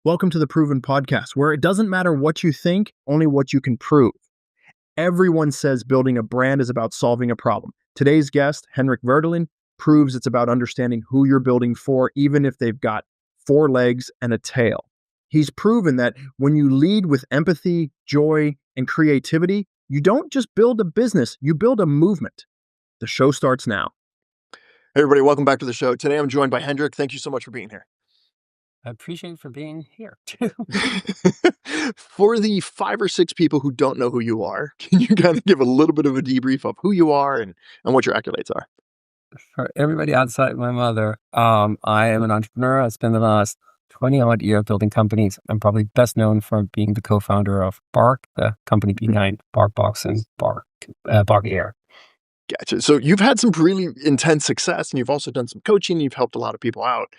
Welcome to the Proven Podcast, where it doesn't matter what you think, only what you can prove. Everyone says building a brand is about solving a problem. Today's guest, Henrik Werdelin, proves it's about understanding who you're building for, even if they've got four legs and a tail. He's proven that when you lead with empathy, joy, and creativity, you don't just build a business, you build a movement. The show starts now. Hey everybody, welcome back to the show. Today I'm joined by Henrik. Thank you so much for being here. I appreciate for being here too. For the 5 or 6 people who don't know who you are, can you kind of give a little bit of a debrief of who you are and what your accolades are? For everybody outside my mother, I am an entrepreneur. I spent the last 20-odd years building companies. I'm probably best known for being the co-founder of Bark, the company behind Barkbox and Bark Air. Gotcha. So you've had some really intense success, and you've also done some coaching. You've helped a lot of people out.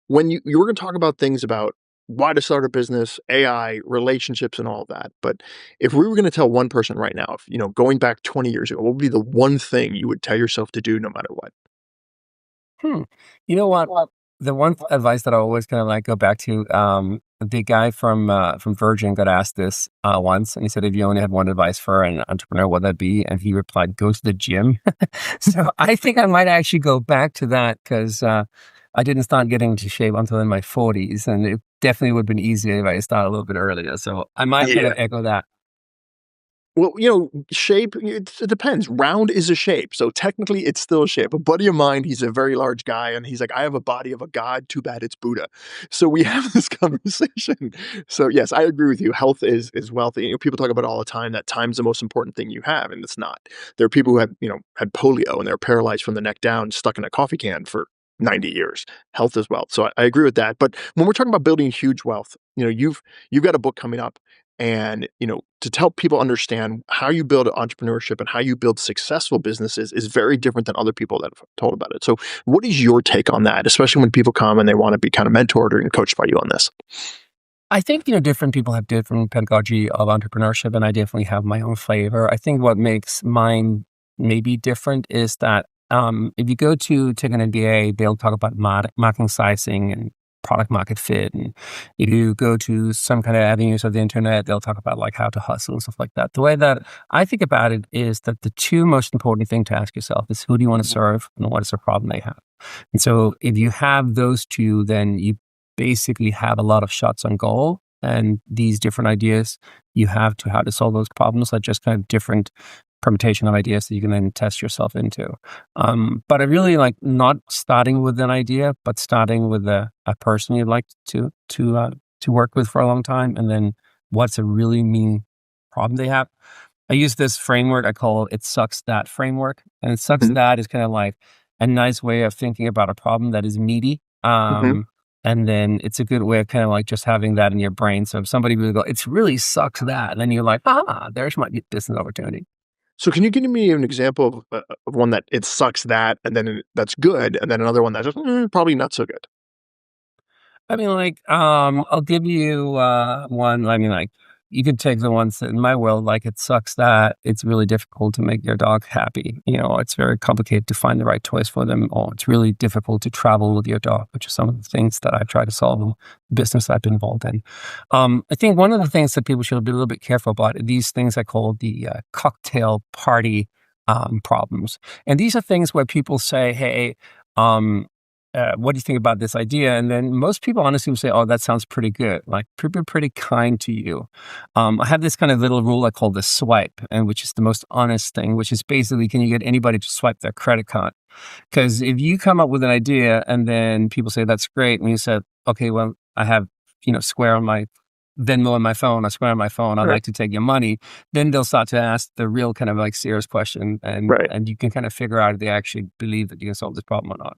When you were going to talk about things about why to start a business, AI, relationships, and all of that. But if we were going to tell one person right now, if, going back 20 years ago, what would be the one thing you would tell yourself to do no matter what? You know what? The one advice that I always kind of like go back to, the guy from Virgin got asked this once, and he said, if you only had one advice for an entrepreneur, what would that be? And he replied, go to the gym. So I think I might actually go back to that because I didn't start getting into shape until in my 40s, and it definitely would have been easier if I started a little bit earlier. So I might kind of echo that. Well, shape, it depends. Round is a shape. So technically it's still a shape. A buddy of mine, he's a very large guy, and he's like, I have a body of a god. Too bad it's Buddha. So we have this conversation. So yes, I agree with you. Health is wealth. People talk about it all the time that time's the most important thing you have, and it's not. There are people who have, had polio and they're paralyzed from the neck down, stuck in a coffee can for 90 years. Health is wealth. So I agree with that. But when we're talking about building huge wealth, you've got a book coming up. And, to help people understand how you build entrepreneurship and how you build successful businesses is very different than other people that have told about it. So what is your take on that, especially when people come and they want to be kind of mentored and coached by you on this? I think, different people have different pedagogy of entrepreneurship, and I definitely have my own flavor. I think what makes mine maybe different is that if you go to take an MBA, they'll talk about marketing sizing and product market fit. And if you go to some kind of avenues of the internet, they'll talk about like how to hustle and stuff like that. The way that I think about it is that the two most important thing to ask yourself is who do you want to serve and what is the problem they have? And so if you have those two, then you basically have a lot of shots on goal. And these different ideas you have to how to solve those problems are just kind of different permutation of ideas that you can then test yourself into. But I really like not starting with an idea, but starting with a person you'd like to work with for a long time, and then what's a really mean problem they have. I use this framework. I call it sucks that framework, and it sucks that is kind of like a nice way of thinking about a problem that is meaty. And then it's a good way of kind of like just having that in your brain. So if somebody will go, it really sucks that, and then you're like, there's my business opportunity. So can you give me an example of one that it sucks that, and then that's good, and then another one that's just probably not so good? I mean, like, I'll give you one. I mean, like, you could take the ones that in my world, like, it sucks that it's really difficult to make your dog happy. It's very complicated to find the right toys for them, or it's really difficult to travel with your dog, which are some of the things that I try to solve in the business I've been involved in. I think one of the things that people should be a little bit careful about, these things I call the cocktail party problems. And these are things where people say, hey, what do you think about this idea? And then most people honestly will say, oh, that sounds pretty good. Like, people are pretty kind to you. I have this kind of little rule I call the swipe, and which is the most honest thing, which is basically, can you get anybody to swipe their credit card? Because if you come up with an idea and then people say, that's great, and you said, okay, well, I have, Square on my Venmo on my phone, or Square on my phone, I'd like to take your money, then they'll start to ask the real kind of like serious question, and you can kind of figure out if they actually believe that you can solve this problem or not.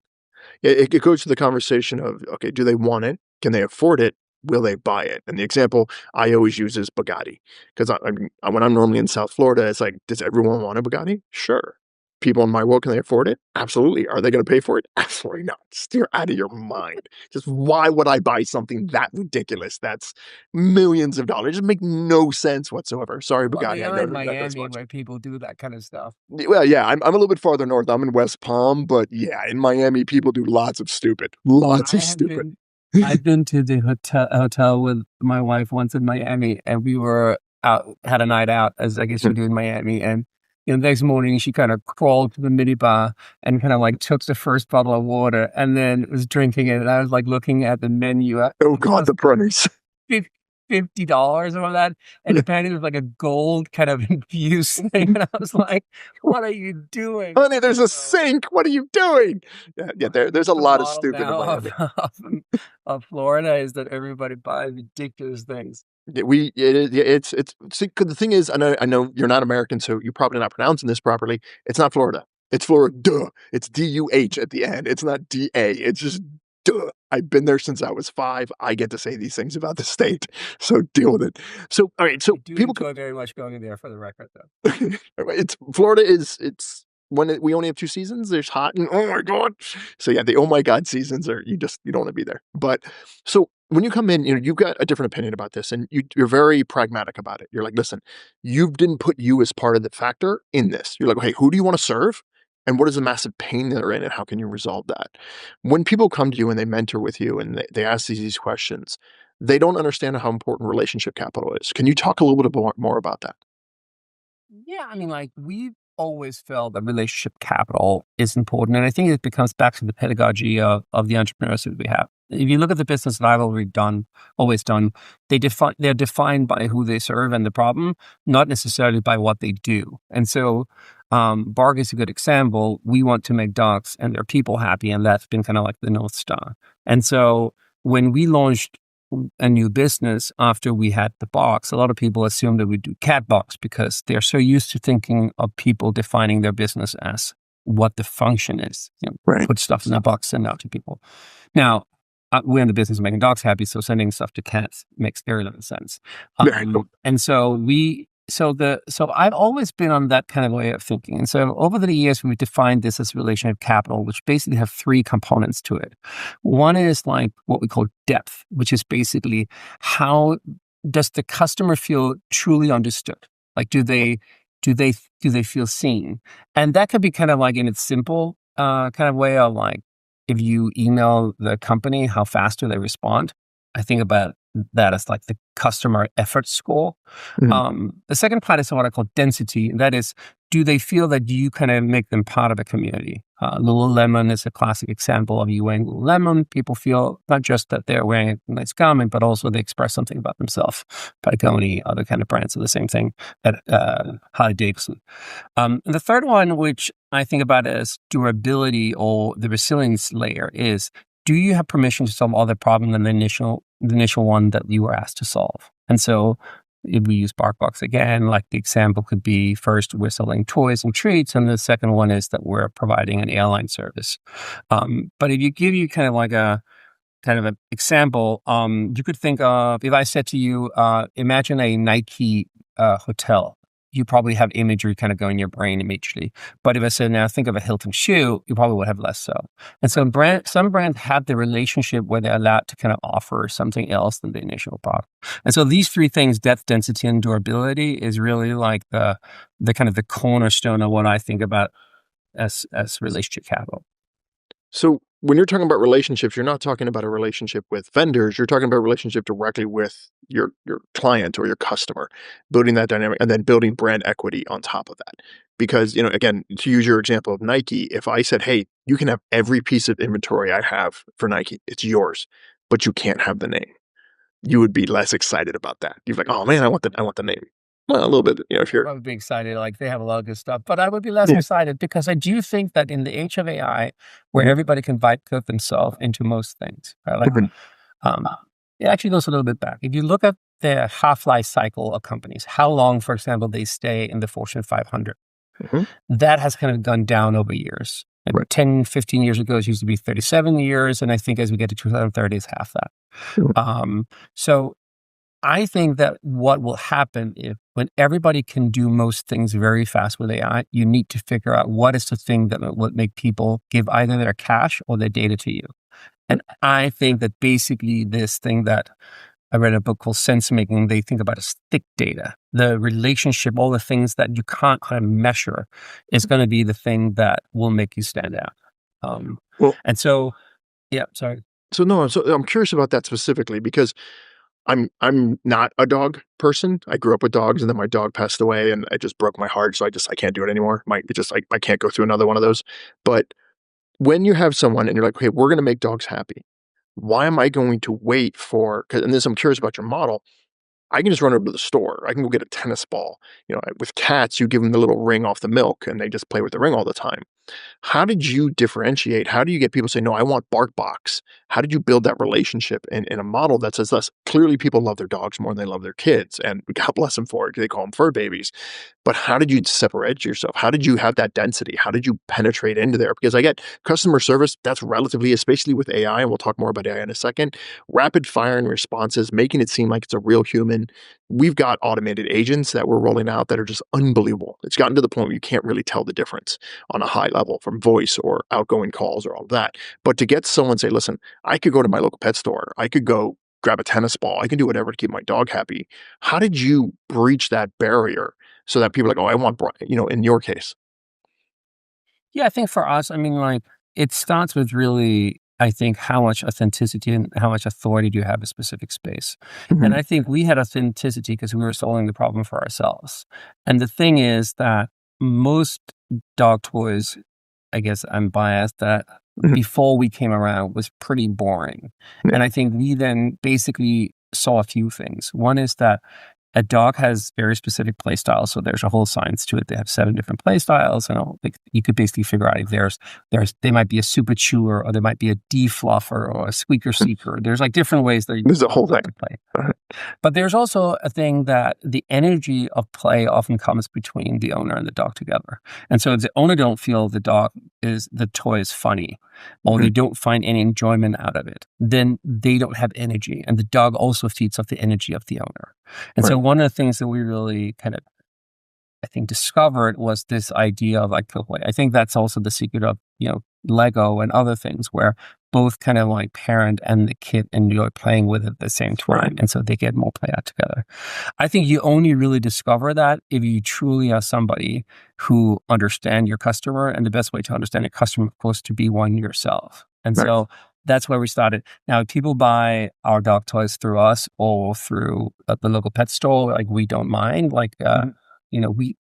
It goes to the conversation of, okay, do they want it? Can they afford it? Will they buy it? And the example I always use is Bugatti. Because when I'm normally in South Florida, it's like, does everyone want a Bugatti? Sure. People in my world, can they afford it? Absolutely. Are they going to pay for it? Absolutely not. You're out of your mind. Just why would I buy something that ridiculous? That's millions of dollars. It just make no sense whatsoever. Sorry, Bugatti. Well, in Miami where people do that kind of stuff. Well, yeah, I'm a little bit farther north. I'm in West Palm, but yeah, in Miami, people do lots of stupid. I've been to the hotel with my wife once in Miami, and we were out, had a night out, as I guess you do in Miami. And the next morning, she kind of crawled to the minibar and kind of like took the first bottle of water and then was drinking it. And I was like looking at the menu. Oh God, the price. $50 or that, and apparently it was like a gold kind of infused thing, and I was like, "What are you doing, honey? There's a sink. What are you doing?" Yeah. There's a the lot of model stupid in now Miami. of Florida is that everybody buys ridiculous things. It's see, 'cause the thing is, I know you're not American, so you're probably not pronouncing this properly. It's not Florida. It's Florida. It's DUH at the end. It's not DA. It's just duh. I've been there since I was 5. I get to say these things about the state, so deal with it. So, all right. So I do people, enjoy very much going there, for the record, though. it's Florida is it's when we only have 2 seasons. There's hot and oh my God. So yeah, the oh my God seasons are you don't want to be there. But so when you come in, you've got a different opinion about this, and you're very pragmatic about it. You're like, listen, you didn't put you as part of the factor in this. You're like, hey, who do you want to serve? And what is the massive pain they're in, and how can you resolve that? When people come to you and they mentor with you and they ask these questions, they don't understand how important relationship capital is. Can you talk a little bit more about that? Yeah, I mean, like, we've always felt that relationship capital is important, and I think it becomes back to the pedagogy of the entrepreneurs that we have. If you look at the business that I've always done, they're defined by who they serve and the problem, not necessarily by what they do. And so, Bark is a good example. We want to make dogs and their people happy, and that's been kind of like the North Star. And so, when we launched a new business after we had the box, a lot of people assume that we do cat box because they're so used to thinking of people defining their business as what the function is. Right. Put stuff in a box, send out to people. Now, we're in the business of making dogs happy, so sending stuff to cats makes very little sense. And so I've always been on that kind of way of thinking. And so over the years, we've defined this as relationship capital, which basically have 3 components to it. One is like what we call depth, which is basically how does the customer feel truly understood? Like, do they feel seen? And that could be kind of like in its simple kind of way of like, if you email the company, how fast do they respond? I think about that as like the customer effort score. Mhm. The second part is what I call density. That is, do they feel that you kind of make them part of a community? Lululemon is a classic example of you wearing Lululemon. People feel not just that they're wearing a nice garment, but also they express something about themselves. Patagonia, other kind of brands are the same thing at Harley Davidson. And the third one, which I think about as durability or the resilience layer, is do you have permission to solve other problems than the initial one that you were asked to solve? And so if we use Barkbox again, like the example could be, first, we're selling toys and treats, and the second one is that we're providing an airline service. But if you give you kind of like a kind of an example, you could think of, if I said to you, imagine a Nike hotel. You probably have imagery kind of go in your brain immediately. But if I said, now think of a Hilton shoe, you probably would have less so. And so some brands have the relationship where they're allowed to kind of offer something else than the initial product. And so these 3 things, depth, density, and durability, is really like the kind of the cornerstone of what I think about as relationship capital. So when you're talking about relationships, you're not talking about a relationship with vendors. You're talking about a relationship directly with your client or your customer, building that dynamic and then building brand equity on top of that. Because, again, to use your example of Nike, if I said, hey, you can have every piece of inventory I have for Nike, it's yours, but you can't have the name, you would be less excited about that. You'd be like, oh man, I want the name. Well, a little bit, if you're. I would be excited, like they have a lot of good stuff, but I would be less Yeah. excited because I do think that in the age of AI, where everybody can vibe code themselves into most things, right? Like, it actually goes a little bit back. If you look at the half-life cycle of companies, how long, for example, they stay in the Fortune 500, that has kind of gone down over years. Right. 10, 15 years ago, it used to be 37 years, and I think as we get to 2030, it's half that. So I think that what will happen if when everybody can do most things very fast with AI, you need to figure out what is the thing that will make people give either their cash or their data to you. And I think that basically this thing that I read a book called Sense Making, they think about as thick data, the relationship, all the things that you can't kind of measure is going to be the thing that will make you stand out. And so, yeah, sorry. So I'm curious about that specifically because I'm not a dog person. I grew up with dogs, and then my dog passed away, and it just broke my heart. So I can't do it anymore. I can't go through another one of those. But when you have someone and you're like, okay, we're going to make dogs happy. Why am I going to wait for? And this, I'm curious about your model. I can just run over to the store. I can go get a tennis ball. With cats, you give them the little ring off the milk, and they just play with the ring all the time. How did you differentiate? How do you get people to say, no, I want Barkbox? How did you build that relationship in a model that says this? Clearly, people love their dogs more than they love their kids, and God bless them for it. They call them fur babies. But how did you separate yourself? How did you have that density? How did you penetrate into there? Because I get customer service, that's relatively, especially with AI, and we'll talk more about AI in a second, rapid firing responses, making it seem like it's a real human. We've got automated agents that we're rolling out that are just unbelievable. It's gotten to the point where you can't really tell the difference on a high level from voice or outgoing calls or all of that. But to get someone say, listen, I could go to my local pet store. I could go grab a tennis ball. I can do whatever to keep my dog happy. How did you breach that barrier so that people are like, oh, I want, in your case? Yeah, I think for us, I mean, like, it starts with really, I think, how much authenticity and how much authority do you have a specific space. And Mhm. I think we had authenticity because we were solving the problem for ourselves. And the thing is that most dog toys, I guess I'm biased, that Mhm. before we came around was pretty boring. Yeah. And I think we then basically saw a few things. One is that a dog has very specific play styles, so there's a whole science to it. They have 7 different play styles, and like, you could basically figure out if they might be a super chewer, or there might be a defluffer, or a squeaker seeker. There's like different ways that you There's a whole thing. to play. Uh-huh. But there's also a thing that the energy of play often comes between the owner and the dog together. And so if the owner don't feel the toy is funny, or they Mhm. don't find any enjoyment out of it, then they don't have energy. And the dog also feeds off the energy of the owner. And so Right. one of the things that we really kind of, I think, discovered was this idea of like co-play. I think that's also the secret of, Lego and other things where both kind of like parent and the kid enjoy playing with it at the same time. Right. And so they get more play out together. I think you only really discover that if you truly are somebody who understand your customer, and the best way to understand your customer, of course, to be one yourself. And Right. so that's where we started. Now, if people buy our dog toys through us or through the local pet store, like, we don't mind. Like, Mhm.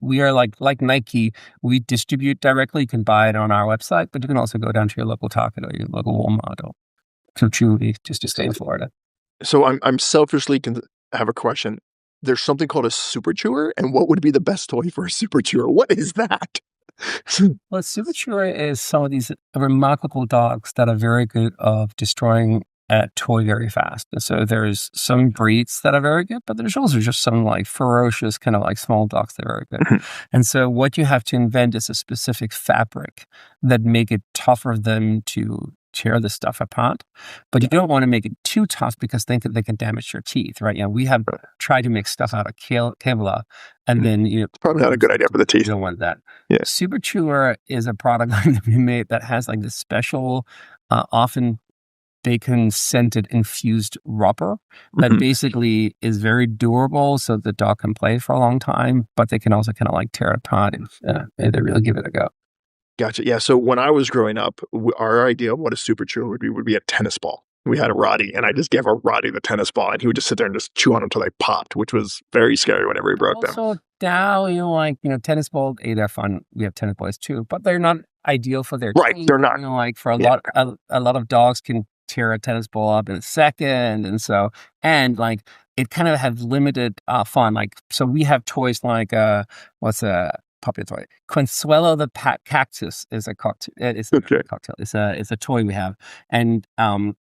we are like Nike. We distribute directly. You can buy it on our website, but you can also go down to your local Target or your local Walmart or Chewy, just to stay in Florida. So I'm selfishly have a question. There's something called a super chewer, and what would be the best toy for a super chewer? What is that? Well, Super Chewer is some of these remarkable dogs that are very good of destroying a toy very fast. And so there's some breeds that are very good, but there's also just some like ferocious kind of like small dogs that are very good. Mhm. And so what you have to invent is a specific fabric that make it tougher than to tear the stuff apart. But you don't want to make it too tough because they can damage your teeth, right? We have Right. tried to make stuff out of Kevlar, and Mhm. then It's probably not a good idea for the you teeth. don't want that. Yeah. Super Chewer is a product line that we made that has like this special, often bacon scented infused rubber that Mhm. basically is very durable, so the dog can play for a long time, but they can also kind of like tear it apart if they really give it a go. Gotcha. Yeah. So when I was growing up, our idea of what a super chewer would be a tennis ball. We had a Roddy, and I just gave a Roddy the tennis ball, and he would just sit there and just chew on them until they popped, which was very scary whenever he broke them. Also, now, tennis balls, they're fun. We have tennis balls too, but they're not ideal for their Right. teeth. They're not. Like, for Yeah. a lot of dogs can tear a tennis ball up in a second. And like, it kind of has limited fun. Like, so we have toys like, what's a popular toy? Consuelo the Cactus is a cocktail. It's not Okay. a cocktail. It's a toy we have. And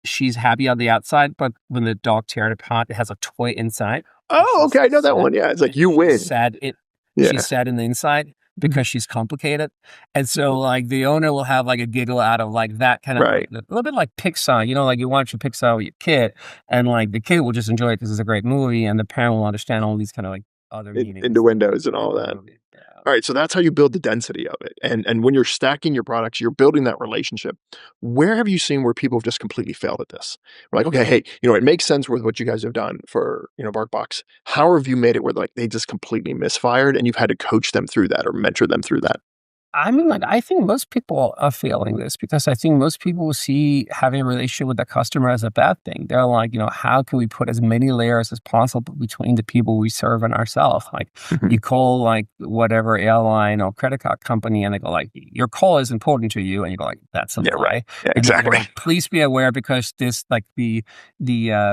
she's happy on the outside, but when the dog tears it apart, it has a toy inside. Oh, She's okay. I know that sad. one. Yeah. It's like you She's win. sad. Yeah. She's sad in the inside because she's complicated, and so like the owner will have like a giggle out of like that kind of Right. a little bit like Pixar. Like you watch a Pixar with your kid, and like the kid will just enjoy it because it's a great movie, and the parent will understand all these kind of like other meanings. Into windows and all of the that. movie. Yeah. All right, so that's how you build the density of it. And when you're stacking your products, you're building that relationship. Where have you seen where people have just completely failed at this? We're like, okay, hey, it makes sense with what you guys have done for, Barkbox. How have you made it where like they just completely misfired and you've had to coach them through that or mentor them through that? I mean, like, I think most people are feeling this because I think most people see having a relationship with the customer as a bad thing. They're like, how can we put as many layers as possible between the people we serve and ourselves? Like, Mhm. you call like whatever airline or credit card company, and they go like, your call is important to you, and you go like, that's a Yeah, right. lie. Yeah, And then they go exactly. like, please be aware because this like the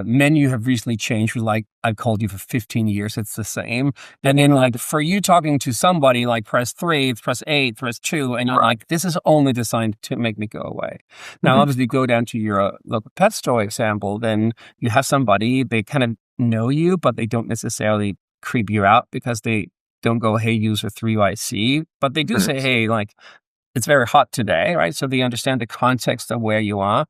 menu have recently changed. With like, I've called you for 15 years, it's the same. And then, like, for you talking to somebody, like, press 3, press 8, press 2, and you're like, this is only designed to make me go away. Now, Mhm. obviously, go down to your local pet store example, then you have somebody, they kind of know you, but they don't necessarily creep you out because they don't go, hey, user 3YC, but they do Mhm. say, hey, like, it's very hot today, right? So they understand the context of where you are.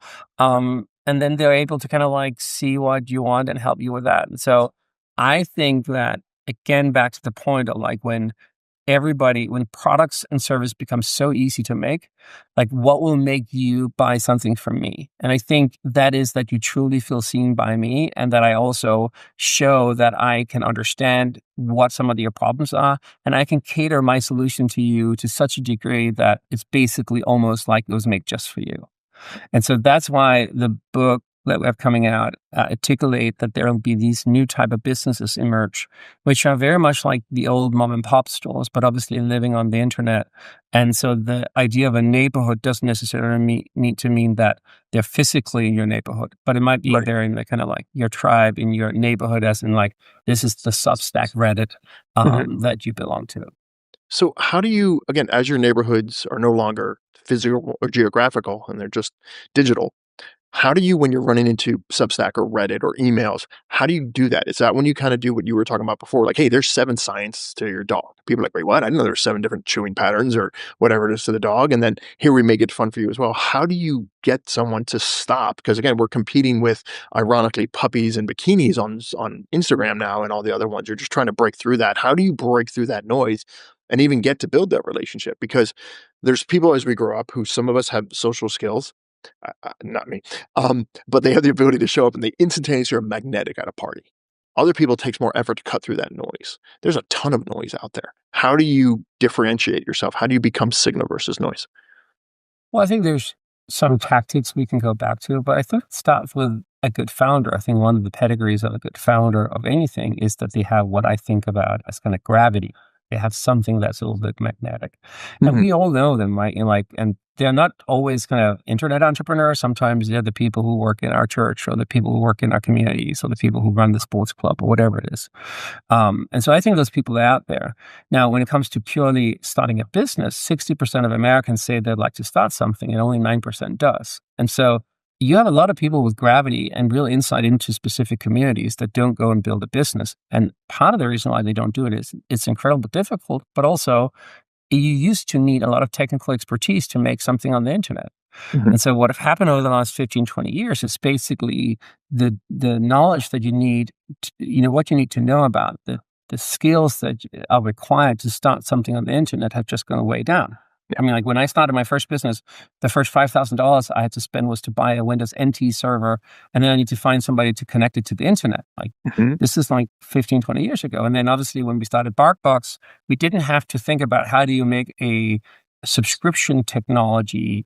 And then they're able to kind of like see what you want and help you with that. And so I think that, again, back to the point of like when products and service become so easy to make, like what will make you buy something from me? And I think that is that you truly feel seen by me and that I also show that I can understand what some of your problems are and I can cater my solution to you to such a degree that it's basically almost like it was made just for you. And so that's why the book that we have coming out articulate that there will be these new type of businesses emerge, which are very much like the old mom and pop stores, but obviously living on the internet. And so the idea of a neighborhood doesn't necessarily need to mean that they're physically in your neighborhood, but it might be Right. they're in the kind of like your tribe in your neighborhood, as in like this is the Substack Reddit Mhm. that you belong to. So how do you, again, as your neighborhoods are no longer physical or geographical and they're just digital, how do you, when you're running into Substack or Reddit or emails, how do you do that? Is that when you kind of do what you were talking about before? Like, hey, there's 7 signs to your dog. People are like, wait, what? I didn't know there's 7 different chewing patterns or whatever it is to the dog. And then here we make it fun for you as well. How do you get someone to stop? Because again, we're competing with, ironically, puppies and bikinis on Instagram now and all the other ones. You're just trying to break through that. How do you break through that noise and even get to build that relationship? Because there's people as we grow up who some of us have social skills, not me. But they have the ability to show up and they instantaneously are magnetic at a party. Other people, it takes more effort to cut through that noise. There's a ton of noise out there. How do you differentiate yourself? How do you become signal versus noise? Well, I think there's some tactics we can go back to, but I think it starts with a good founder. I think one of the pedigrees of a good founder of anything is that they have what I think about as kind of gravity. They have something that's a little bit magnetic. And Mhm. we all know them, right? And like, and they're not always kind of internet entrepreneurs. Sometimes they're the people who work in our church or the people who work in our communities or the people who run the sports club or whatever it is. And so I think those people are out there. Now, when it comes to purely starting a business, 60% of Americans say they'd like to start something and only 9% does. And so you have a lot of people with gravity and real insight into specific communities that don't go and build a business. And part of the reason why they don't do it is it's incredibly difficult, but also you used to need a lot of technical expertise to make something on the internet. Mhm. And so what have happened over the last 15, 20 years is basically the knowledge that you need, what you need to know about the skills that are required to start something on the internet have just gone way down. I Yeah. mean, like when I started my first business, the first $5,000 I had to spend was to buy a Windows NT server, and then I need to find somebody to connect it to the internet. Like Mhm. this is like 15, 20 years ago. And then obviously when we started Barkbox, we didn't have to think about how do you make a subscription technology,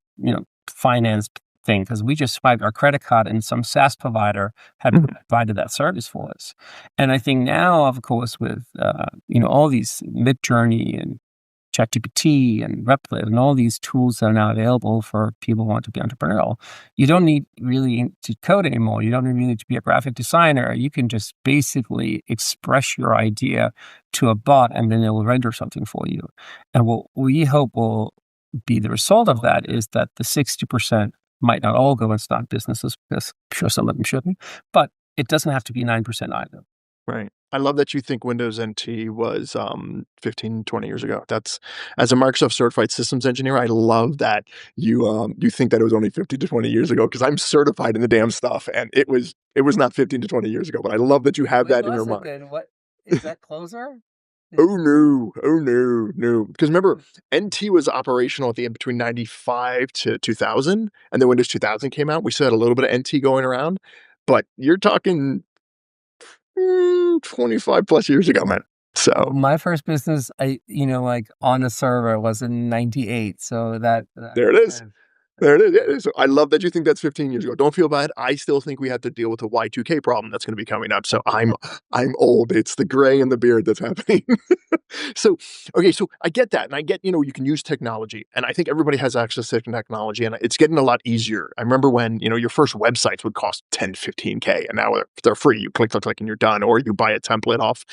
finance thing because we just swiped our credit card and some SaaS provider had Mhm. provided that service for us. And I think now, of course, with all these Midjourney and ChatGPT and Replit and all these tools that are now available for people who want to be entrepreneurial, you don't need really to code anymore. You don't really need to be a graphic designer. You can just basically express your idea to a bot and then it will render something for you. And what we hope will be the result of that is that the 60% might not all go and start businesses because I'm sure some of them shouldn't, but it doesn't have to be 9% either. Right. I love that you think Windows NT was 15, 20 years ago. That's, as a Microsoft certified systems engineer, I love that you think that it was only 15 to 20 years ago because I'm certified in the damn stuff and it was not 15 to 20 years ago, but I love that you have When that in your was it mind. then? What is that closer? Oh no. Oh no. No. Because remember, NT was operational at the end between 95 to 2000 and then Windows 2000 came out. We still had a little bit of NT going around, but you're talking 25 plus years ago, man. So My first business, like on a server was in '98. So that there it is. kind of, There it is. Yeah, so I love that you think that's 15 years ago. Don't feel bad. I still think we have to deal with the Y2K problem that's going to be coming up. So I'm old. It's the gray and the beard that's happening. So okay, so I get that, and I get you can use technology, and I think everybody has access to technology, and it's getting a lot easier. I remember when your first websites would cost 10, 15K, and now they're free. You click, click, click, and you're done. Or you buy a template off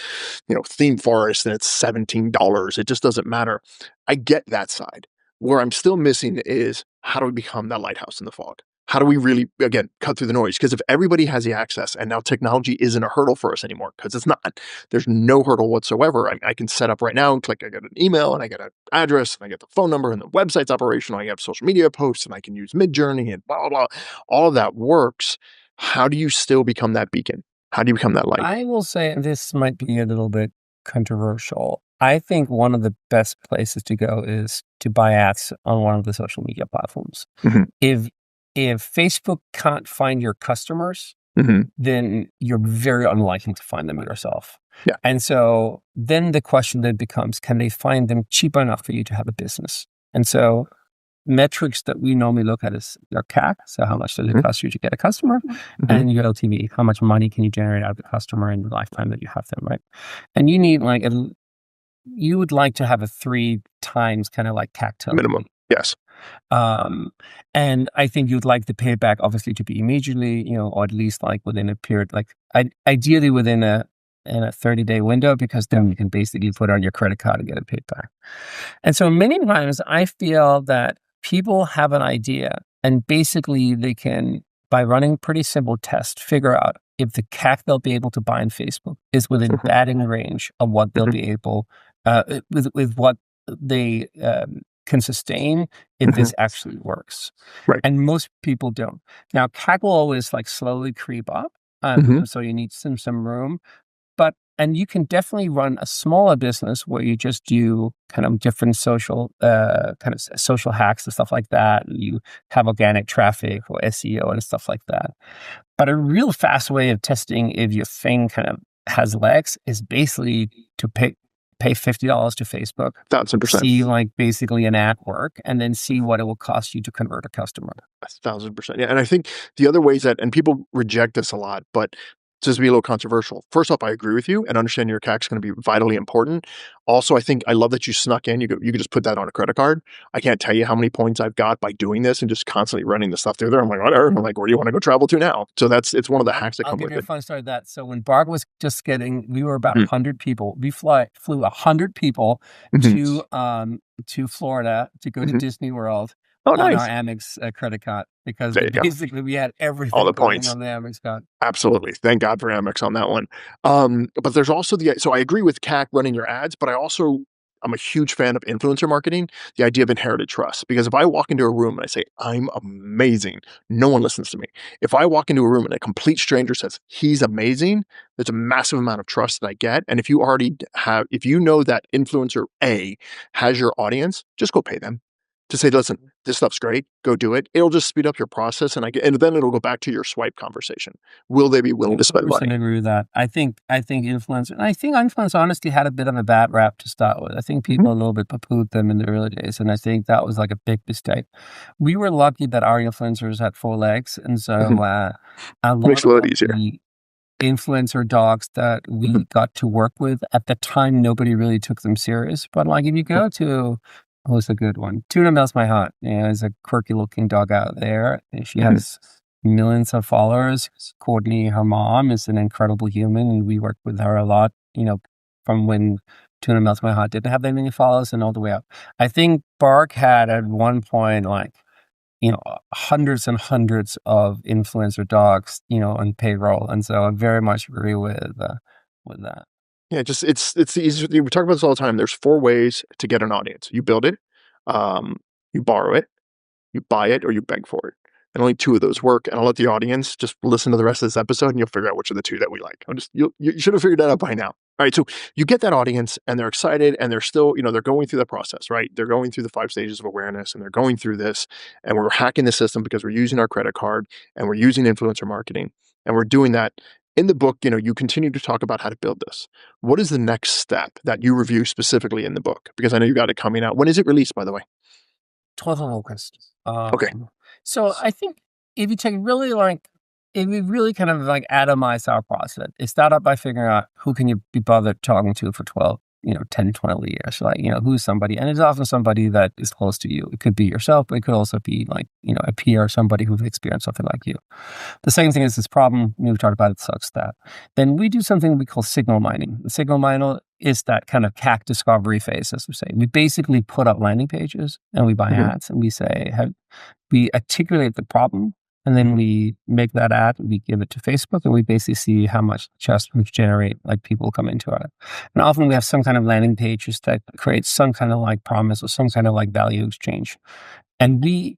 Theme Forest, and it's $17. It just doesn't matter. I get that side. Where I'm still missing is how do we become that lighthouse in the fog? How do we really, again, cut through the noise? Because if everybody has the access and now technology isn't a hurdle for us anymore, because it's not, there's no hurdle whatsoever. I can set up right now and click, I get an email and I get an address and I get the phone number and the website's operational. I have social media posts and I can use Midjourney and blah, blah, blah. All of that works. How do you still become that beacon? How do you become that light? I will say, and this might be a little bit controversial. I think one of the best places to go is to buy ads on one of the social media platforms. Mhm. If Facebook can't find your customers, Mhm. then you're very unlikely to find them yourself. Yeah. And so then the question then becomes, can they find them cheap enough for you to have a business? And so metrics that we normally look at is your CAC, so how much does it Mhm. cost you to get a customer, Mhm. and your LTV, how much money can you generate out of the customer in the lifetime that you have them, right? And you need you would like to have a 3 times kind of like CAC to LTV. Minimum. Yes. And I think you'd like the payback obviously to be immediately, or at least like within a period, like ideally within a 30-day window, because then you can basically put on your credit card and get it paid back. And so many times I feel that people have an idea and basically they can, by running pretty simple tests, figure out if the CAC they'll be able to buy in Facebook is within batting range of what they'll be able, with what they can sustain if this actually works. Right. And most people don't. Now, CAC will always like slowly creep up. So you need some room. And you can definitely run a smaller business where you just do kind of different social hacks and stuff like that. And you have organic traffic or SEO and stuff like that. But a real fast way of testing if your thing kind of has legs is basically to pay $50 to Facebook, 1,000%. see like basically an ad work, and then see what it will cost you to convert a customer. 1,000%. Yeah. And I think the other ways and people reject this a lot, but just to be a little controversial. First off, I agree with you and understand your CAC is going to be vitally important. Also, I love that you snuck in. You could just put that on a credit card. I can't tell you how many points I've got by doing this and just constantly running the stuff through there. I'm like, whatever. I'm like, where do you want to go travel to now? So it's one of the hacks that I'll come give with you a it. fun story of that. So when Bark was just we were about 100 people. We flew 100 people to Florida to go to Disney World on nice. our Amex credit card, because There you go. basically we had everything All the going points. on the Amex card. Absolutely. Thank God for Amex on that one. But there's also so I agree with CAC running your ads, but I'm a huge fan of influencer marketing, the idea of inherited trust. Because if I walk into a room and I say, I'm amazing, no one listens to me. If I walk into a room and a complete stranger says, he's amazing, there's a massive amount of trust that I get. And if you know that influencer A has your audience, just go pay them. To say, listen, this stuff's great, go do it. It'll just speed up your process, and then it'll go back to your swipe conversation. Will they be willing to spend money? I agree with that. I think influencer honestly had a bit of a bad rap to start with. I think people a little bit poo-pooed them in the early days, and I think that was like a big mistake. We were lucky that our influencers had 4 legs, and so a lot Makes it a lot of easier. the influencer dogs that we got to work with at the time, nobody really took them serious. But like if you go to who's a good one? Tuna Melts My Heart. There's a quirky looking dog out there. She has millions of followers. Courtney, her mom, is an incredible human, and we worked with her a lot, from when Tuna Melts My Heart didn't have that many followers and all the way up. I think Bark had at one point hundreds and hundreds of influencer dogs, on payroll. And so I very much agree with that. Yeah, just it's the easiest. We talk about this all the time. There's 4 ways to get an audience. You build it, you borrow it, you buy it, or you beg for it. And only 2 of those work. And I'll let the audience just listen to the rest of this episode, and you'll figure out which of the 2 that we like. You should have figured that out by now. All right, so you get that audience, and they're excited, and they're still, they're going through the process, right? They're going through the 5 stages of awareness, and they're going through this, and we're hacking the system because we're using our credit card, and we're using influencer marketing, and we're doing that. In the book, you continue to talk about how to build this. What is the next step that you review specifically in the book? Because I know you got it coming out. When is it released, by the way? 12th of August. Okay. So I think if you take really like, if we really kind of like atomize our process, it started by figuring out who can you be bothered talking to for 12, 10, 20 years. Like, who's somebody, and it's often somebody that is close to you. It could be yourself, but it could also be like, a peer or somebody who's experienced something like you. The second thing is this problem we talked about, it sucks that. Then we do something we call signal mining. The signal miner is that kind of CAC discovery phase, as we say. We basically put up landing pages and we buy ads and we say, we articulate the problem, and then we make that ad, we give it to Facebook, and we basically see how much just we generate, like people come into it. And often we have some kind of landing pages that create some kind of like promise or some kind of like value exchange. And we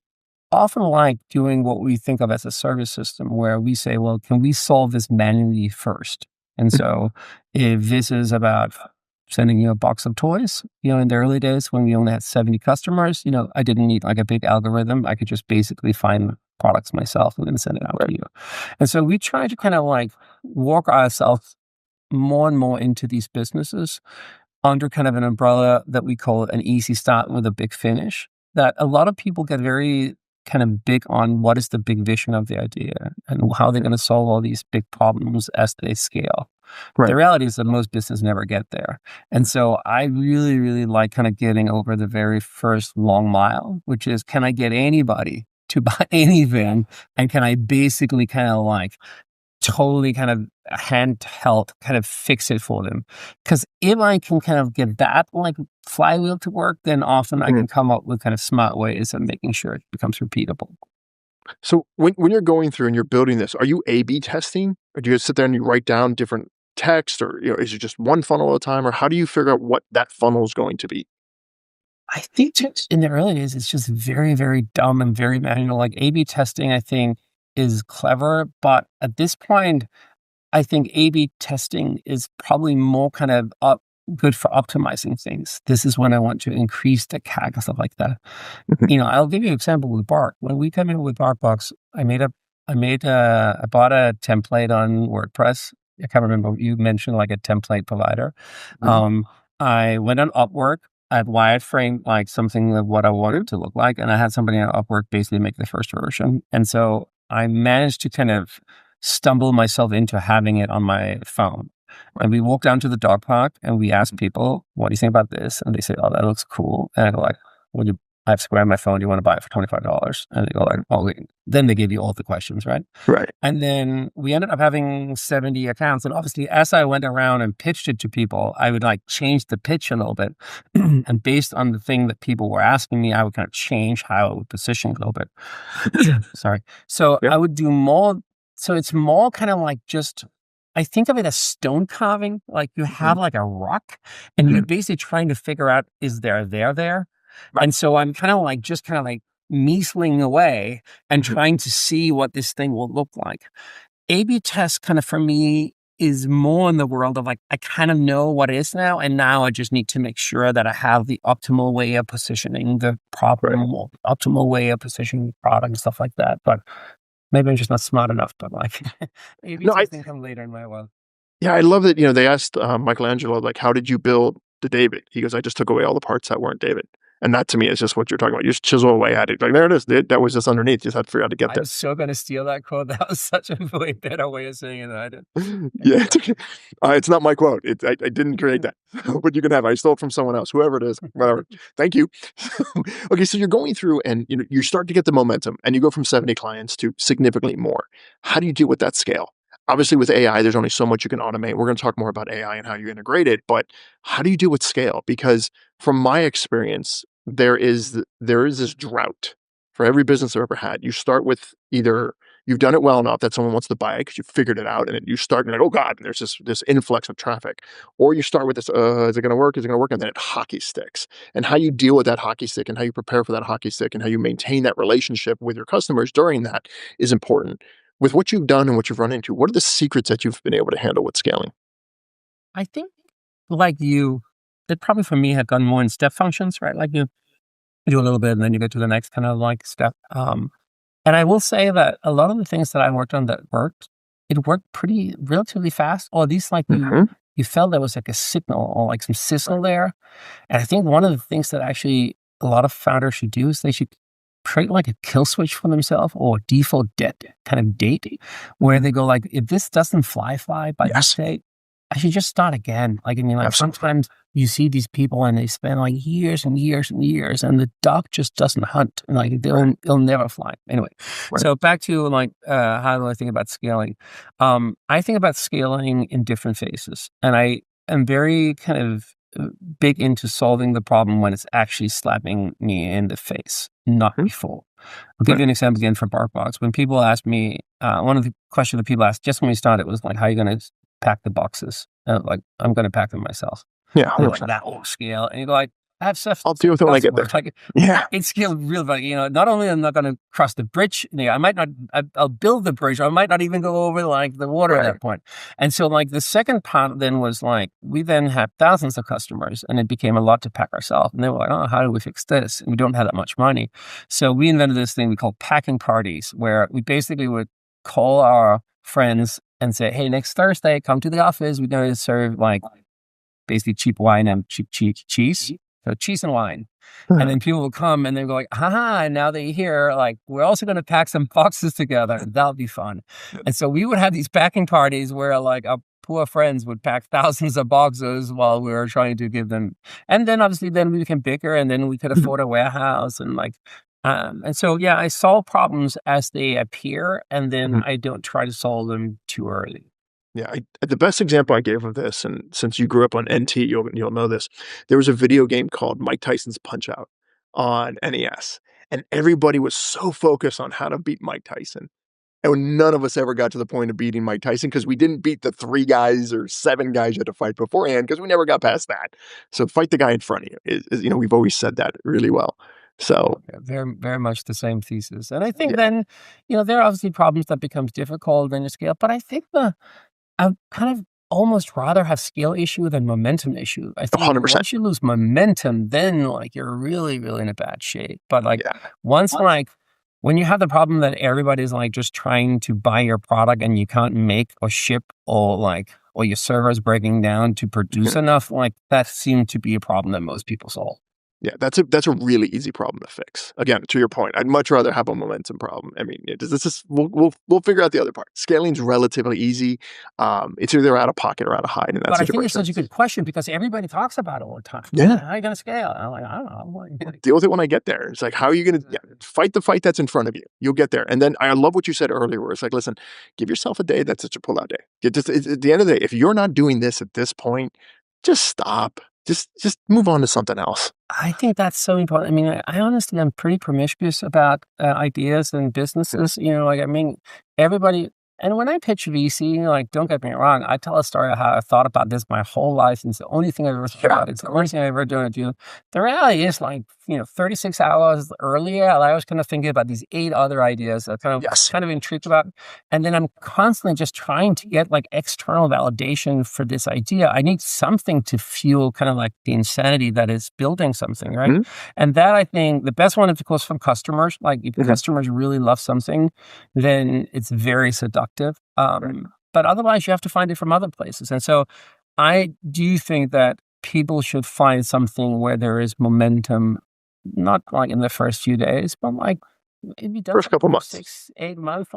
often like doing what we think of as a service system where we say, well, can we solve this manually first? And so if this is about sending you a box of toys, in the early days when we only had 70 customers, I didn't need like a big algorithm. I could just basically find products myself and then send it out to you. And so we try to kind of like walk ourselves more and more into these businesses under kind of an umbrella that we call an easy start with a big finish, that a lot of people get very kind of big on what is the big vision of the idea and how they're going to solve all these big problems as they scale. Right. The reality is that most businesses never get there. And so I really, really like kind of getting over the very first long mile, which is, can I get anybody to buy anything? And can I basically kind of like totally kind of handheld kind of fix it for them? Because if I can kind of get that like flywheel to work, then often I can come up with kind of smart ways of making sure it becomes repeatable. So when you're going through and you're building this, are you A/B testing, or do you sit there and you write down different text, or is it just one funnel at a time, or how do you figure out what that funnel is going to be? I think just in the early days, it's just very, very dumb and very manual. Like A/B testing, I think, is clever, but at this point, I think A/B testing is probably more kind of good for optimizing things. This is when I want to increase the CAC and stuff like that. I'll give you an example with Bark. When we came in with Barkbox, I bought a template on WordPress. I can't remember, you mentioned like a template provider. I went on Upwork. I had wireframed like something of what I wanted to look like, and I had somebody on Upwork basically make the first version. And so I managed to kind of stumble myself into having it on my phone. And we walked down to the dog park and we asked people, what do you think about this? And they say, oh, that looks cool. And I go like, I have to grab my phone. Do you want to buy it for $25? And they go like, oh, wait. Then they give you all the questions, right? Right. And then we ended up having 70 accounts. And obviously, as I went around and pitched it to people, I would like change the pitch a little bit. And based on the thing that people were asking me, I would kind of change how I would position it a little bit. Sorry. So I would do more. So it's more kind of like just, I think of it as stone carving. Like you have like a rock and you're basically trying to figure out, is there there? Right. And so I'm kind of like measling away and trying to see what this thing will look like. A/B test kind of for me is more in the world of like, I kind of know what it is now. And now I just need to make sure that I have the optimal way of positioning the problem, or optimal way of positioning the product and stuff like that. But maybe I'm just not smart enough, but like A/B testing come later in my world. Yeah, I love that, they asked Michelangelo, like, how did you build the David? He goes, I just took away all the parts that weren't David. And that to me is just what you're talking about. You just chisel away at it. Like, there it is. That was just underneath. You just had to figure out to get there. I was so going to steal that quote. That was such a way better way of saying it than I did. Yeah, it's okay. It's not my quote. I didn't create that. But you can have it. I stole it from someone else, whoever it is, whatever. Thank you. Okay, so you're going through and you start to get the momentum and you go from 70 clients to significantly more. How do you deal with that scale? Obviously, with AI, there's only so much you can automate. We're going to talk more about AI and how you integrate it, but how do you deal with scale? Because from my experience, there is this drought for every business I've ever had. You start with either you've done it well enough that someone wants to buy it because you figured it out, and you start and you're like, oh God, and there's this influx of traffic. Or you start with this, is it going to work? Is it going to work? And then it hockey sticks. And how you deal with that hockey stick and how you prepare for that hockey stick and how you maintain that relationship with your customers during that is important. With what you've done and what you've run into, what are the secrets that you've been able to handle with scaling? I think, like you, it probably for me had gone more in step functions, right? Like you do a little bit and then you get to the next kind of like step. And I will say that a lot of the things that I worked on that worked it worked pretty relatively fast, or at least like you felt there was like a signal or like some sizzle there. And I think one of the things that actually a lot of founders should do is they should create like a kill switch for themselves or default kind of date where they go like, if this doesn't fly by this date, I should just start again. Like, I mean, like sometimes you see these people and they spend like years and years and years and the duck just doesn't hunt. Like it'll never fly. Anyway, so back to like, how do I think about scaling? I think about scaling in different phases, and I am very kind of big into solving the problem when it's actually slapping me in the face, not before. I'll give you an example again for Barkbox. When people ask me, one of the questions that people asked just when we started was like, how are you going to pack the boxes? Like, I'm going to pack them myself. Yeah. Like, that won't scale. And you go like, I have stuff. I'll deal with it when I get there. Like, yeah. It's scaled real, but not only am I not going to cross the bridge, I might not, I'll build the bridge. Or I might not even go over like the water at that point. And so like the second part then was like, we then have thousands of customers and it became a lot to pack ourselves. And they were like, oh, how do we fix this? And we don't have that much money. So we invented this thing we call packing parties, where we basically would call our friends and say, hey, next Thursday, come to the office. We're going to serve like basically cheap wine and cheap cheese. So cheese and wine. And then people will come and they go like, haha, and now they hear like, we're also going to pack some boxes together. That'll be fun. And so we would have these packing parties where like our poor friends would pack thousands of boxes while we were trying to give them. And then obviously then we became bigger and then we could afford a warehouse and like, and so, yeah, I solve problems as they appear and then I don't try to solve them too early. Yeah, the best example I gave of this, and since you grew up on NT, you'll know this. There was a video game called Mike Tyson's Punch-Out on NES, and everybody was so focused on how to beat Mike Tyson. And none of us ever got to the point of beating Mike Tyson because we didn't beat the 3 guys or 7 guys you had to fight beforehand because we never got past that. So fight the guy in front of you. We've always said that really well. So very, very much the same thesis. And I think then, there are obviously problems that becomes difficult when you scale, but I think I kind of almost rather have scale issue than momentum issue. I think 100%. Once you lose momentum, then like you're really, really in a bad shape. But like once like when you have the problem that everybody's like just trying to buy your product and you can't make or ship or your server is breaking down to produce enough, like that seemed to be a problem that most people solve. Yeah, that's a really easy problem to fix. Again, to your point, I'd much rather have a momentum problem. I mean, we'll figure out the other part. Scaling's relatively easy. It's either out of pocket or out of hide, and that's. But I think it's such a good question because everybody talks about it all the time. Yeah, how are you going to scale? I'm like, I don't know. Deal with it when I get there. It's like, how are you going to fight the fight that's in front of you? You'll get there. And then I love what you said earlier, where it's like, listen, give yourself a day that's such a pull-out day. At the end of the day, if you're not doing this at this point, just stop. Just move on to something else. I think that's so important. I mean, I honestly am pretty promiscuous about ideas and businesses. Everybody. And when I pitch VC, like, don't get me wrong, I tell a story of how I thought about this my whole life. And it's the only thing I've ever thought about. It's the only thing I've ever done. The reality is, 36 hours earlier, I was kind of thinking about these 8 other ideas that kind of intrigued about. And then I'm constantly just trying to get external validation for this idea. I need something to fuel kind of like the insanity that is building something, right? Mm-hmm. And that, I think, the best one is, of course, from customers. Like, if customers really love something, then it's very seductive. But otherwise, you have to find it from other places. And so I do think that people should find something where there is momentum, not like in the first few days, but like maybe first couple months, 6-8 months,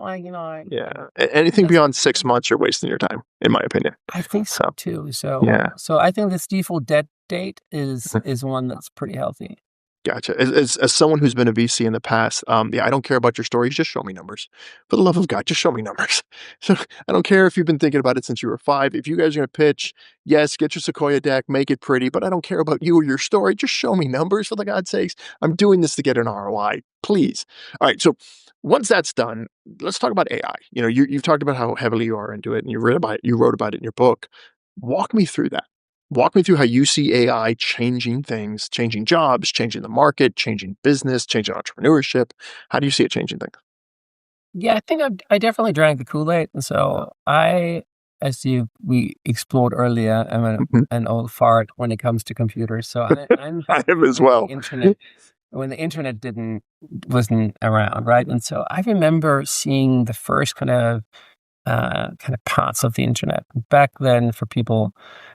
anything beyond 6 months, you're wasting your time, in my opinion. I think so too. So I think this default date is one that's pretty healthy. Gotcha. As someone who's been a VC in the past, I don't care about your stories. Just show me numbers. For the love of God, just show me numbers. So I don't care if you've been thinking about it since you were 5. If you guys are going to pitch, yes, get your Sequoia deck, make it pretty, but I don't care about you or your story. Just show me numbers, for the God's sakes. I'm doing this to get an ROI, please. All right. So once that's done, let's talk about AI. You've talked about how heavily you are into it, and you wrote about it in your book. Walk me through that. Walk me through how you see AI changing things, changing jobs, changing the market, changing business, changing entrepreneurship. How do you see it changing things? Yeah, I think I definitely drank the Kool-Aid. And so we explored earlier, I'm an old fart when it comes to computers. So I'm I am as well. When the internet wasn't around, right? And so I remember seeing the first kind of kind of parts of the internet. Back then, for people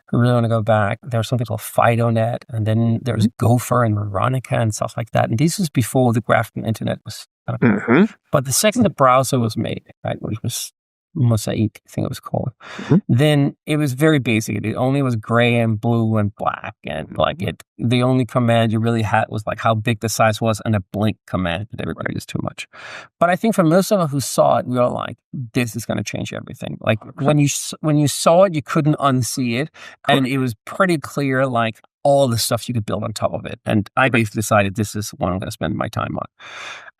who really want to go back, there was something called FidoNet, and then there was Gopher and Veronica and stuff like that. And this was before the graphical internet was. But the second the browser was made, right, which was Mosaic, I think it was called, then it was very basic. It only was gray and blue and black, and the only command you really had was like how big the size was, and a blink command that everybody used too much. But I think for most of us who saw it, we were like, this is going to change everything. Like when you saw it, you couldn't unsee it, and it was pretty clear, like all the stuff you could build on top of it. And I basically decided this is what I'm going to spend my time on.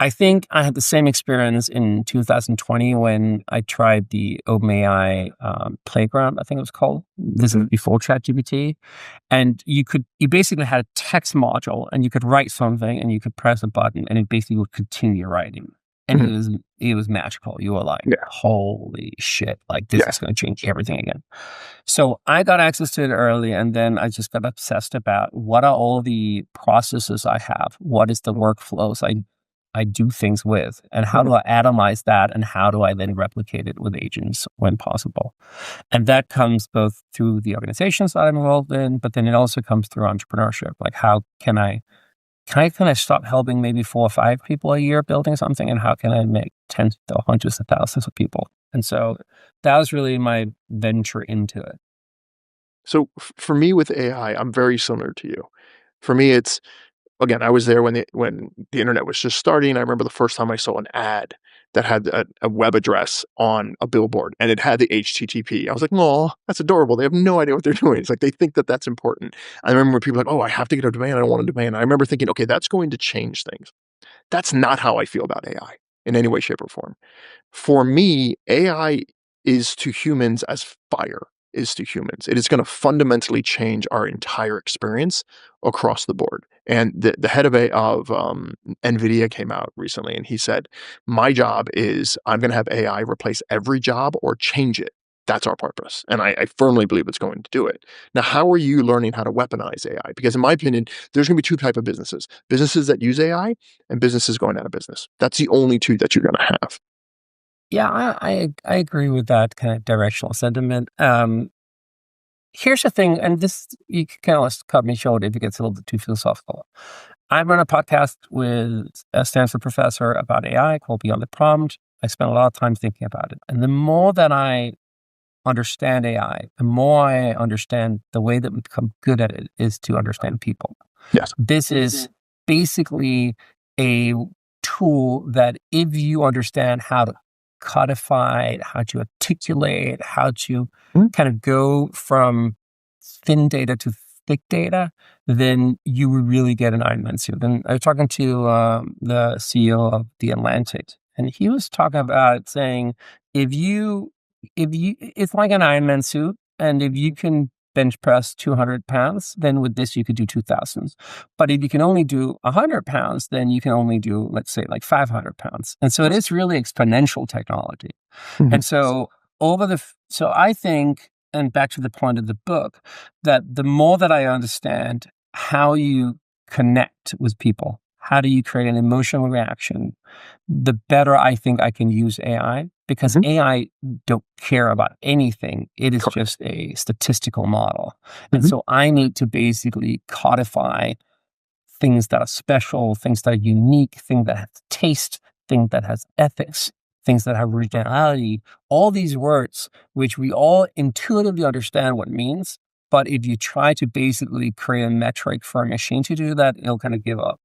I think I had the same experience in 2020 when I tried the OpenAI Playground, I think it was called. This is before ChatGPT. And you basically had a text module, and you could write something, and you could press a button, and it basically would continue writing. And it was magical. You were like, holy shit, like this is going to change everything again. So I got access to it early, and then I just got obsessed about what are all the processes I have? What is the workflows I do things with? And how do I atomize that? And how do I then replicate it with agents when possible? And that comes both through the organizations that I'm involved in, but then it also comes through entrepreneurship. Like, how can I stop helping maybe 4 or 5 people a year building something, and how can I make tens or hundreds of thousands of people? And so that was really my venture into it. So for me with AI, I'm very similar to you. For me, it's, again, I was there when the internet was just starting. I remember the first time I saw an ad that had a web address on a billboard, and it had the HTTP. I was like, oh, that's adorable. They have no idea what they're doing. It's like they think that that's important. I remember people like, oh, I have to get a domain. I don't want a domain. I remember thinking, okay, that's going to change things. That's not how I feel about AI in any way, shape, or form. For me, AI is to humans as fire is to humans. It is going to fundamentally change our entire experience across the board. And the head of NVIDIA came out recently, and he said, my job is I'm going to have AI replace every job or change it. That's our purpose. And I firmly believe it's going to do it. Now, how are you learning how to weaponize AI? Because in my opinion, there's going to be 2 types of businesses. Businesses that use AI and businesses going out of business. That's the only 2 that you're going to have. Yeah, I agree with that kind of directional sentiment. Here's the thing, and this, you can kind of cut me short if it gets a little bit too philosophical. I run a podcast with a Stanford professor about AI called Beyond the Prompt. I spend a lot of time thinking about it. And the more that I understand AI, the more I understand the way that we become good at it is to understand people. Yes. This is basically a tool that if you understand how to codify it, how to articulate, how to kind of go from thin data to thick data, then you will really get an Iron Man suit. And I was talking to the CEO of The Atlantic, and he was talking about saying, if you, it's like an Iron Man suit, and if you can bench press 200 pounds, then with this you could do 2,000. But if you can only do 100 pounds, then you can only do, let's say, like 500 pounds. And so it is really exponential technology. And so so I think, and back to the point of the book, that the more that I understand how you connect with people, how do you create an emotional reaction, the better I think I can use AI, because AI don't care about anything. It is just a statistical model. And so I need to basically codify things that are special, things that are unique, things that have taste, things that has ethics, things that have originality, all these words, which we all intuitively understand what it means. But if you try to basically create a metric for a machine to do that, it'll kind of give up.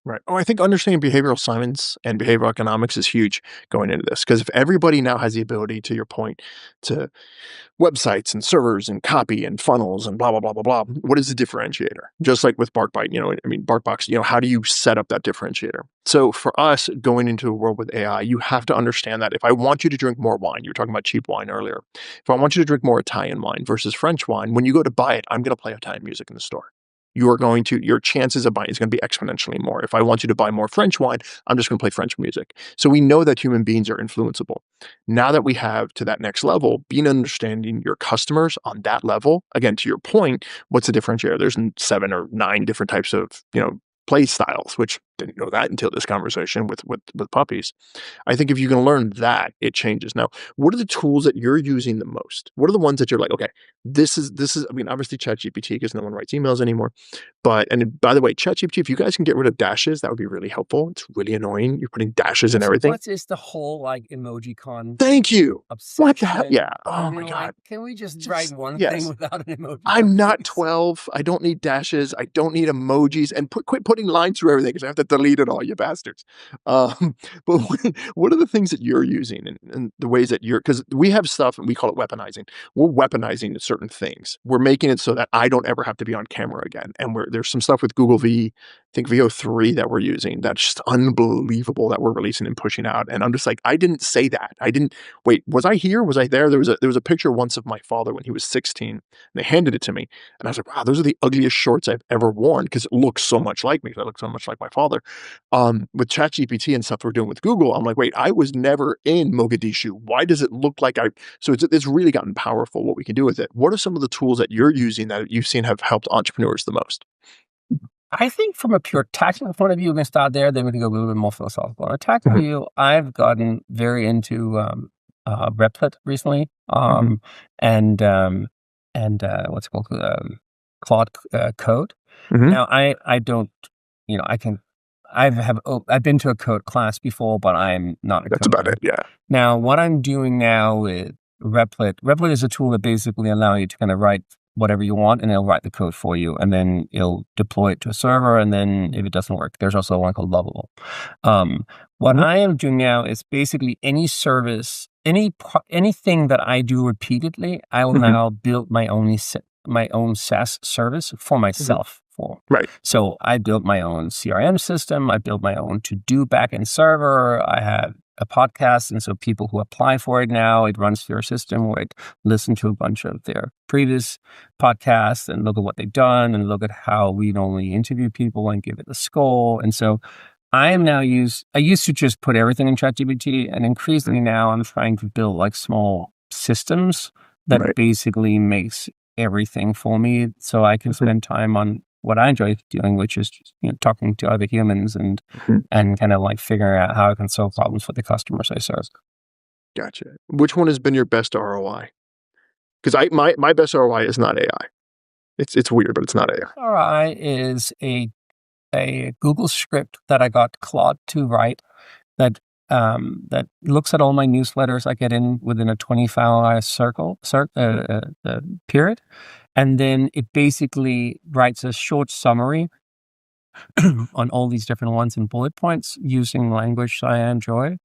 Right. Oh, I think understanding behavioral science and behavioral economics is huge going into this, because if everybody now has the ability, to your point, to websites and servers and copy and funnels and blah, blah, blah, blah, blah, what is the differentiator? Just like with Barkbox, how do you set up that differentiator? So for us going into a world with AI, you have to understand that if I want you to drink more wine, you were talking about cheap wine earlier. If I want you to drink more Italian wine versus French wine, when you go to buy it, I'm going to play Italian music in the store. Your chances of buying is going to be exponentially more. If I want you to buy more French wine, I'm just going to play French music. So we know that human beings are influenceable. Now that we have to that next level, being understanding your customers on that level, again, to your point, what's the differentiator? There's 7 or 9 different types of, play styles, which didn't know that until this conversation with puppies. I think if you can learn that, it changes. Now, what are the tools that you're using the most? What are the ones that you're like, okay, this is. I mean, obviously ChatGPT because no one writes emails anymore. But and by the way, ChatGPT, if you guys can get rid of dashes, that would be really helpful. It's really annoying. You're putting dashes and So everything. what is the whole like emoji con Thank you. What the hell? obsession? Yeah. Oh And my you're God. like, can we just write Just one thing yes. without an emoji? I'm not please? 12. I don't need dashes. I don't need emojis. And quit putting lines through everything because I have to delete it all, you bastards. But what are the things that you're using and the ways that you're, because we have stuff and we call it weaponizing. We're weaponizing certain things. We're making it so that I don't ever have to be on camera again. And there's some stuff with Google I think VO3 that we're using that's just unbelievable that we're releasing and pushing out. And I'm just like, I didn't say that. I didn't, wait, was I here? Was I there? There was a picture once of my father when he was 16. And they handed it to me. And I was like, wow, those are the ugliest shorts I've ever worn because it looks so much like me because I look so much like my father. With ChatGPT and stuff we're doing with Google, I'm like, wait, I was never in Mogadishu. Why does it look like I? So it's really gotten powerful what we can do with it. What are some of the tools that you're using that you've seen have helped entrepreneurs the most? I think from a pure tactical point of view, we can start there. Then we can go a little bit more philosophical. On a tactical view, I've gotten very into Replit recently, and what's it called, Claude Code. Mhm. Now, I don't, I've been to a code class before, but I'm not a That's coder. about it. Yeah. Now, what I'm doing now with Replit is a tool that basically allows you to kind of write whatever you want, and it'll write the code for you, and then it'll deploy it to a server, and then if it doesn't work, there's also one called Lovable. What I am doing now is basically any service, anything that I do repeatedly, I will now build my own SaaS service for myself. Right. So I built my own CRM system. I built my own to-do backend server. I have a podcast, and so people who apply for it now, it runs through a system where it listens to a bunch of their previous podcasts and look at what they've done and look at how we normally interview people and give it a score. And so I used to just put everything in ChatGPT, and increasingly now I'm trying to build like small systems that basically makes everything for me, so I can spend time on what I enjoy doing, which is just, talking to other humans and kind of like figuring out how I can solve problems for the customers I serve. Gotcha. Which one has been your best ROI? Because my best ROI is not AI. It's weird, but it's not AI. ROI is a Google script that I got Claude to write that looks at all my newsletters I get in within a 24-hour period. And then it basically writes a short summary on all these different ones in bullet points using language I enjoy.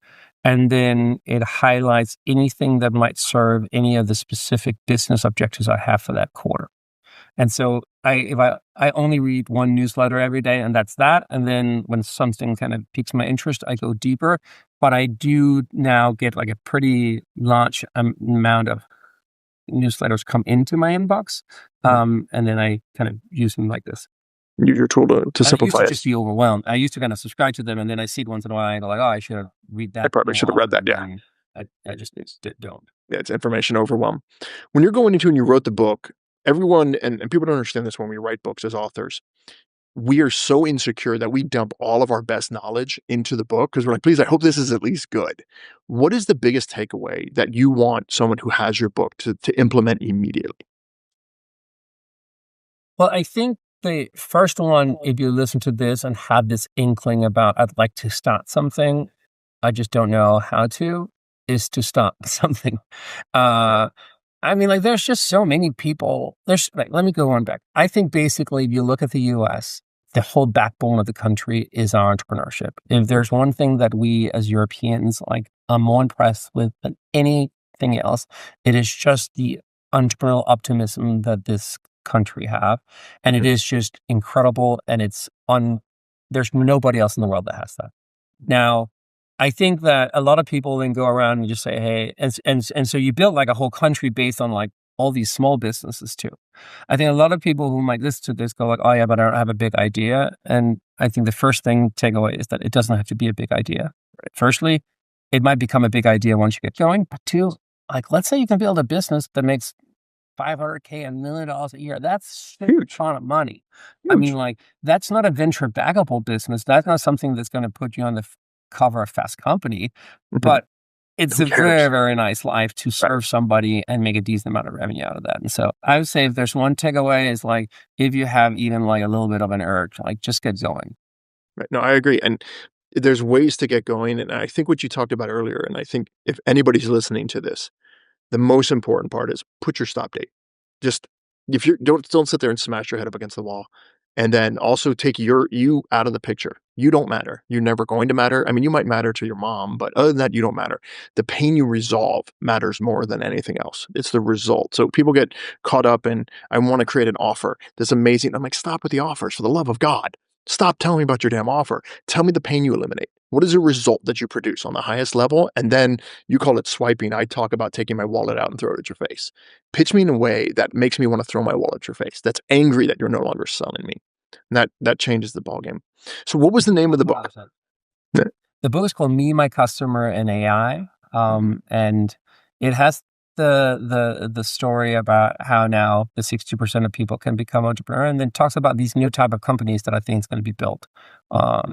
And then it highlights anything that might serve any of the specific business objectives I have for that quarter. And so I only read one newsletter every day, and that's that. And then when something kind of piques my interest, I go deeper. But I do now get like a pretty large amount of newsletters come into my inbox, and then I kind of use them like this. Use your tool to simplify I used to it. just be overwhelmed. I used to kind of subscribe to them, and then I see it once in a while, and I go like, oh, I should have read that. I probably should have read that, yeah. I just don't. Yeah, it's information overwhelm. When you're going into and you wrote the book, everyone, and people don't understand this when we write books as authors, we are so insecure that we dump all of our best knowledge into the book because we're like, please, I hope this is at least good. What is the biggest takeaway that you want someone who has your book to implement immediately? Well, I think the first one, if you listen to this and have this inkling about, I'd like to start something, I just don't know how to, is to start something. I mean, like, there's just so many people. Let me go on back. I think basically, if you look at the US, the whole backbone of the country is our entrepreneurship. If there's one thing that we as Europeans are more impressed with than anything else, it is just the entrepreneurial optimism that this country have. And it is just incredible. And there's nobody else in the world that has that. Now, I think that a lot of people then go around and just say, hey, and so you build like a whole country based on like all these small businesses too. I think a lot of people who might listen to this go like, oh yeah, but I don't have a big idea. And I think the first takeaway is that it doesn't have to be a big idea. Right? Firstly, it might become a big idea once you get going. But two, like, let's say you can build a business that makes $500K, $1 million a year. That's a Huge. ton of money. I Huge. mean, like, that's not a venture backable business. That's not something that's going to put you on the cover of Fast Company, but it's Who a cares? very, very nice life to serve somebody and make a decent amount of revenue out of that. And so I would say if there's one takeaway is like, if you have even like a little bit of an urge, like just get going. Right. No, I agree. And there's ways to get going. And I think what you talked about earlier, and I think if anybody's listening to this, the most important part is put your stop date. Just if you don't sit there and smash your head up against the wall. And then also take you out of the picture. You don't matter. You're never going to matter. I mean, you might matter to your mom, but other than that, you don't matter. The pain you resolve matters more than anything else. It's the result. So people get caught up in, I want to create an offer that's amazing. I'm like, stop with the offers for the love of God. Stop telling me about your damn offer. Tell me the pain you eliminate. What is the result that you produce on the highest level? And then you call it swiping. I talk about taking my wallet out and throw it at your face. Pitch me in a way that makes me want to throw my wallet at your face. That's angry that you're no longer selling me. And that changes the ballgame. So what was the name of the book? The book is called Me, My Customer, and AI. And it has the story about how now the 60% of people can become entrepreneur, and then talks about these new type of companies that I think is going to be built.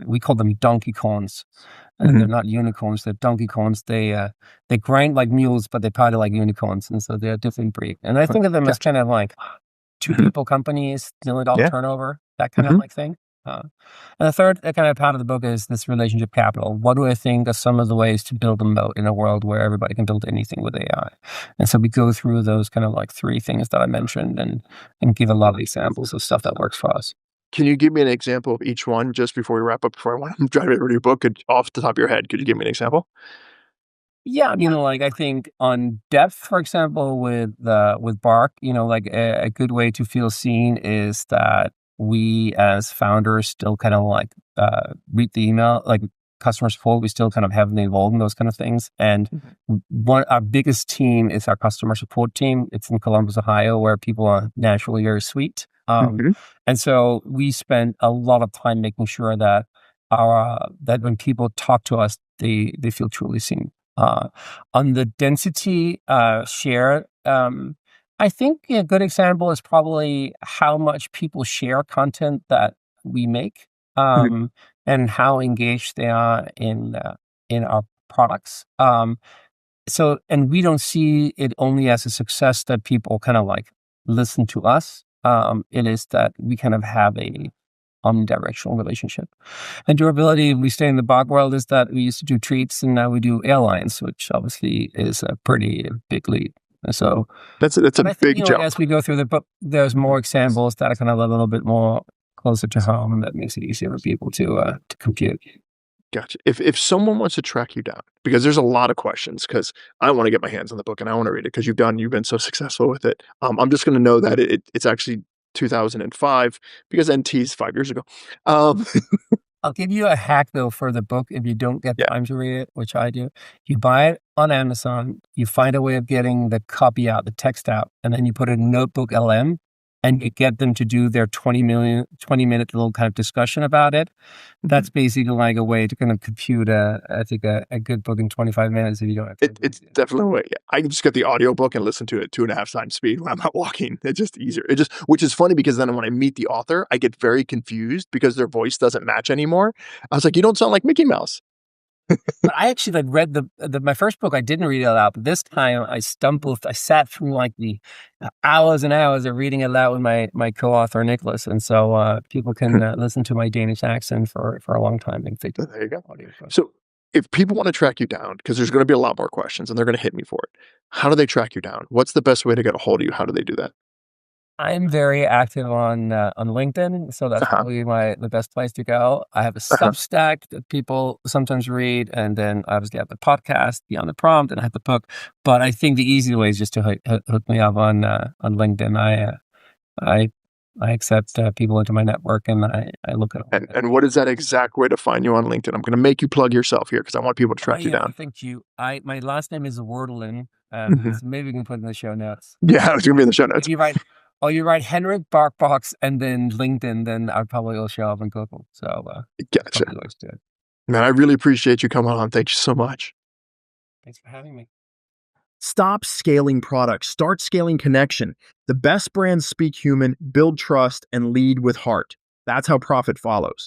We call them donkey corns. And they're not unicorns, they're donkey corns. They grind like mules, but they party like unicorns. And so they're a different breed. And I think of them as kind of like two people companies, $1 million turnover, that kind of like thing. And the third kind of part of the book is this relationship capital. What do I think are some of the ways to build a moat in a world where everybody can build anything with AI? And so we go through those kind of like three things that I mentioned and give a lot of examples of stuff that works for us. Can you give me an example of each one just before we wrap up? Before I want to drive over your book, off the top of your head, could you give me an example? Yeah, like I think on depth, for example, with Bark, like a good way to feel seen is that we as founders still kind of like read the email, like customer support. We still kind of heavily involved in those kind of things. And our biggest team is our customer support team. It's in Columbus, Ohio, where people are naturally very sweet. And so we spend a lot of time making sure that that when people talk to us, they feel truly seen. On the density share, I think a good example is probably how much people share content that we make, and how engaged they are in our products. And we don't see it only as a success that people kind of like listen to us. It is that we kind of have a omnidirectional relationship. And durability, we stay in the Bark world, is that we used to do treats and now we do airlines, which obviously is a pretty big leap. So that's a big jump. As we go through the book, there's more examples that are kind of a little bit more closer to home, and that makes it easier for people to compute. Gotcha. If someone wants to track you down, because there's a lot of questions, because I want to get my hands on the book and I want to read it because you've been so successful with it. I'm just going to know that it's actually 2005 because NT's 5 years ago. I'll give you a hack though for the book if you don't get time to read it, which I do. You buy it on Amazon, you find a way of getting the copy out, the text out, and then you put it in Notebook LM and you get them to do their 20-minute little kind of discussion about it. That's basically like a way to kind of compute I think a good book in 25 minutes if you don't have time. It's definitely a way. I can just get the audiobook and listen to it 2.5 times speed when I'm out walking. It's just easier. Which is funny because then when I meet the author, I get very confused because their voice doesn't match anymore. I was like, you don't sound like Mickey Mouse. But I actually read my first book. I didn't read it aloud, but this time I sat through like the hours and hours of reading it aloud with my co-author Nicholas, and so people can listen to my Danish accent for a long time. There you go. So if people want to track you down, because there's going to be a lot more questions and they're going to hit me for it, how do they track you down? What's the best way to get a hold of you? How do they do that? I'm very active on LinkedIn, so that's probably the best place to go. I have a Substack that people sometimes read, and then obviously I have the podcast, Beyond the Prompt, and I have the book. But I think the easy way is just to hook me up on LinkedIn. I accept people into my network, and I look at them. And what is that exact way to find you on LinkedIn? I'm going to make you plug yourself here because I want people to track you down. Thank you. My last name is Werdelin. So maybe we can put it in the show notes. Yeah, it's going to be in the show notes. You write Henrik Barkbox and then LinkedIn, then I probably will show up on Google. So gotcha. Man, I really appreciate you coming on. Thank you so much. Thanks for having me. Stop scaling products, start scaling connection. The best brands speak human, build trust, and lead with heart. That's how profit follows.